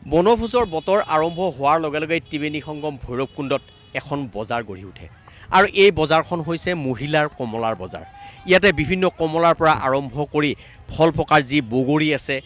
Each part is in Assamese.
বনভোজৰ বতৰ আৰম্ভ হোৱাৰ লগে লগে ত্ৰিবেণী সংগম ভৈৰৱকুণ্ডত এখন বজাৰ গঢ়ি উঠে আৰু এই বজাৰখন হৈছে মহিলাৰ কমলাৰ বজাৰ। ইয়াতে বিভিন্ন কমলাৰ পৰা আৰম্ভ কৰি ফল পকাৰ যি বগৰী আছে,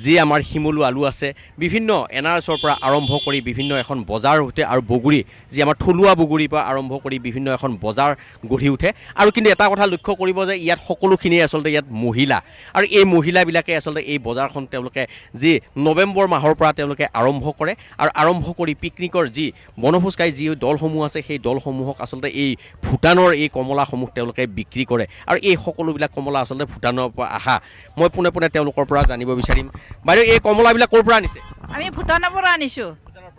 যি আমাৰ শিমলু আলু আছে, বিভিন্ন এনাৰছৰ পৰা আৰম্ভ কৰি বিভিন্ন এখন বজাৰ উঠে আৰু বগৰী যি আমাৰ থলুৱা বগৰীৰ পৰা আৰম্ভ কৰি বিভিন্ন এখন বজাৰ গঢ়ি উঠে। আৰু কিন্তু এটা কথা লক্ষ্য কৰিব যে ইয়াত সকলোখিনিয়ে আচলতে ইয়াত মহিলা আৰু এই মহিলাবিলাকে আচলতে এই বজাৰখন তেওঁলোকে যি নৱেম্বৰ মাহৰ পৰা তেওঁলোকে আৰম্ভ কৰে আৰু আৰম্ভ কৰি পিকনিকৰ যি বনভোজকাৰী যি দলসমূহ আছে সেই দলসমূহক আচলতে এই ভূটানৰ এই কমলাসমূহ তেওঁলোকে বিক্ৰী কৰে আৰু এই সকলোবিলাক কমলা আচলতে ভূটানৰ পৰা আহা। মই পোনে পোনে তেওঁলোকৰ পৰা জানিব বিচাৰিম। বাইদেউ, এই কমলাবিলাক ক'ৰ পৰা আনিছে? আমি ভূটানৰ পৰা আনিছোঁ।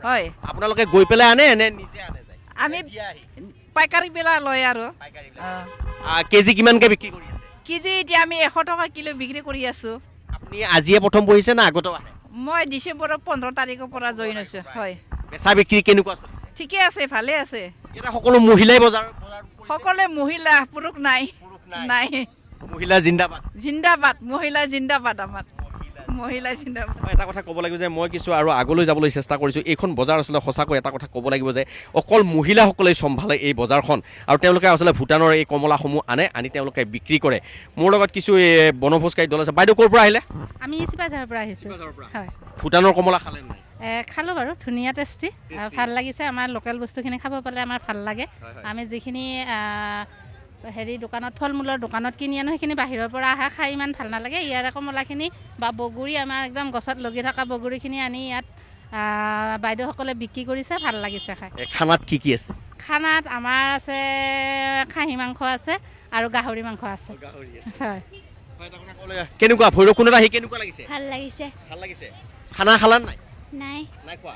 হয়, আপোনালোকে গৈ পেলাই আনে নে নিজে আনে? আমি পাইকাৰী পেলাই লয় আৰু কেজি কিমানকৈ বিক্ৰী কৰি আছে? কেজি এতিয়া আমি 100 টকা কিলো বিক্ৰী কৰি আছোঁ। আপুনি আজিয়ে প্ৰথম বহিছে না আগতো আহে? মই ডিচেম্বৰৰ 15 তাৰিখৰ পৰা জইন হৈছোঁ। হয়, বেচা বিক্ৰী কেনেকুৱা চলিছে? ঠিকে আছে, ভালে আছে। এতিয়া সকলো মহিলাই বজাৰ সকলোৱে মহিলা, পুৰুষ নাই। নাই, মহিলা জিন্দাবাদ। জিন্দাবাদ, মহিলা জিন্দাবাদ। আমাৰ মহিলা জিন্দাবাদ। এটা কথা ক'ব লাগিব যে মই কিছু আৰু আগলৈ যাবলৈ চেষ্টা কৰিছোঁ। এইখন বজাৰ আচলতে সঁচাকৈ এটা কথা ক'ব লাগিব যে অকল মহিলাসকলেই চম্ভালে এই বজাৰখন আৰু তেওঁলোকে আচলতে ভূটানৰ এই কমলাসমূহ আনি তেওঁলোকে বিক্ৰী কৰে। মোৰ লগত কিছু বনভোজকাৰী দল আছে। বাইদেউ, ক'ৰ পৰা আহিলে? আমি চিপাঝাৰৰ পৰা আহিছোঁ। হয়, ভূটানৰ কমলা খালে নাই? খালোঁ বাৰু, ধুনীয়া টেষ্টি, ভাল লাগিছে। আমাৰ লোকেল বস্তুখিনি খাব পালে আমাৰ ভাল লাগে। আমি যিখিনি দোকানত ফল মূলৰ দোকানত কিনি আনো সেইখিনি বাহিৰৰ পৰা আহা খাই ইমান ভাল নালাগে। ইয়াৰে কমলাখিনি বা বগৰী আমাৰ একদম গছত লগি থকা বগৰীখিনি আনি ইয়াত বাইদেউসকলে বিক্ৰী কৰিছে, ভাল লাগিছে খাই। খানাত কি কি আছে? খানাত আমাৰ আছে খাহী মাংস আছে আৰু গাহৰি মাংস আছে। হয়। কেনেকুৱা ভৈৰৱকুণ্ডত আহি কেনেকুৱা লাগিছে? ভাল লাগিছে। ভাল লাগিছে। খানা খালা নাই? নাই। নাই খোৱা।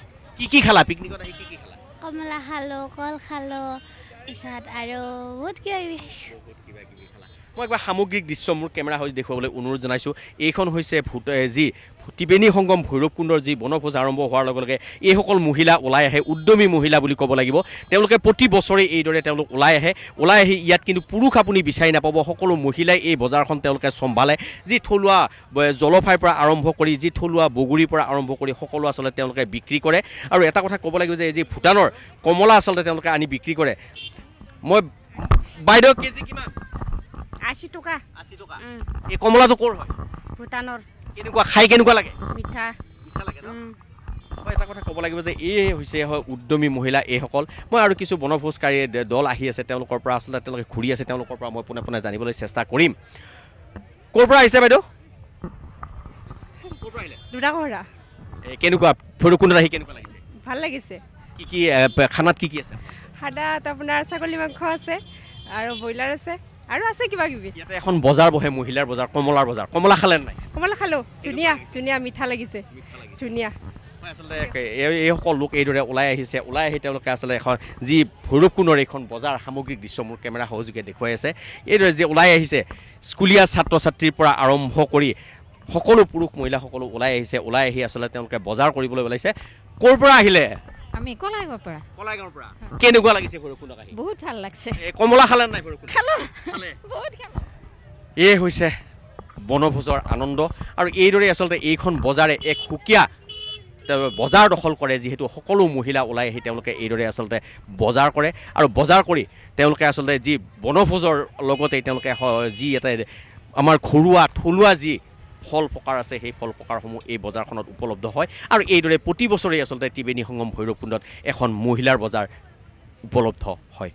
কি খালা পিকনিকত আহি? কি খালা? কমলা খালোঁ, কল খালোঁ, পিছত আৰু বহুত কিবা কিবি খাইছোঁ। মই একবাৰ সামগ্ৰিক দৃশ্য মোৰ কেমেৰা হৈ দেখুৱাবলৈ অনুৰোধ জনাইছোঁ। এইখন হৈছে যি ত্ৰিবেণী সংগম ভৈৰৱকুণ্ডৰ যি বনভোজ আৰম্ভ হোৱাৰ লগে লগে এইসকল মহিলা ওলাই আহে, উদ্যমী মহিলা বুলি ক'ব লাগিব। তেওঁলোকে প্ৰতি বছৰে এইদৰে তেওঁলোক ওলাই আহি ইয়াত কিন্তু পুৰুষ আপুনি বিচাৰি নাপাব। সকলো মহিলাই এই বজাৰখন তেওঁলোকে চম্ভালে। যি থলুৱা জলফাইৰ পৰা আৰম্ভ কৰি যি থলুৱা বগৰীৰ পৰা আৰম্ভ কৰি সকলো আচলতে তেওঁলোকে বিক্ৰী কৰে। আৰু এটা কথা ক'ব লাগিব যে যি ভূটানৰ কমলা আচলতে তেওঁলোকে আনি বিক্ৰী কৰে। মই বাইদেউ, কেজি কিমান? 80 টকা। 80 টকা। এই কমলাটো ক'ৰ হয়? ভূটানৰ। কেনেকুৱা খাই কেনেকুৱা লাগে? মিঠা। মিঠা লাগে ন? এটা কথা ক'ব লাগিব যে এই হৈছে উদ্যমী মহিলা এইসকল। মই আৰু কিছু বনভোজকাৰী দল আহি আছে, তেওঁলোকৰ পৰা আচলতে তেওঁলোকে ঘূৰি আছে, তেওঁলোকৰ পৰা মই পোনে পোনে জানিবলৈ চেষ্টা কৰিম। ক'ৰ পৰা আহিছে বাইদেউ? ক'ৰ পৰা আহিলে? দুটাকহৰা। কেনেকুৱা ভৈৰৱকুণ্ডত আহি কেনেকুৱা লাগিছে? ভাল লাগিছে। কি খানাত কি আছে? খানাত আপোনাৰ ছাগলী মাংস আছে আৰু ব্ৰইলাৰ আছে আৰু আছে কিবা কিবি। ইয়াতে এখন বজাৰ বহে, মহিলাৰ বজাৰ, কমলাৰ বজাৰ। কমলা খালে নাই? কমলা খালোঁ, ধুনীয়া ধুনীয়া, মিঠা লাগিছে, ধুনীয়া। আচলতে এইসকল লোক এইদৰে ওলাই আহি তেওঁলোকে আচলতে এখন যি ভৈৰৱকুণ্ডৰ এইখন বজাৰ সামগ্ৰিক দৃশ্য মোৰ কেমেৰা সহযোগে দেখুৱাই আছে। এইদৰে যে ওলাই আহিছে স্কুলীয়া ছাত্ৰ ছাত্ৰীৰ পৰা আৰম্ভ কৰি সকলো পুৰুষ মহিলা সকলো ওলাই আহি আচলতে তেওঁলোকে বজাৰ কৰিবলৈ ওলাইছে। ক'ৰ পৰা আহিলে? আমি কলাইগাঁৱৰ পৰা। কলাইগাঁৱৰ পৰা। কেনেকুৱা লাগিছে ভৈৰৱকুণ্ডত আহি? বহুত ভাল লাগছে। কমলা খালে নাই ভৈৰৱকুণ্ডত? খালোঁ, বহুত খালোঁ। এই হৈছে বনভোজৰ আনন্দ আৰু এইদৰে আচলতে এইখন বজাৰে এক সুকীয়া বজাৰ দখল কৰে। যিহেতু সকলো মহিলা ওলাই আহি তেওঁলোকে এইদৰে আচলতে বজাৰ কৰে আৰু বজাৰ কৰি তেওঁলোকে আচলতে যি বনভোজৰ লগতে তেওঁলোকে যি এটা আমাৰ ঘৰুৱা থলুৱা যি ফল প্ৰকাৰ আছে সেই ফল প্ৰকাৰসমূহ এই বজাৰখনত উপলব্ধ হয় আৰু এইদৰে প্ৰতি বছৰেই আচলতে ত্ৰিবেণী সংগম ভৈৰৱকুণ্ডত এখন মহিলাৰ বজাৰ উপলব্ধ হয়।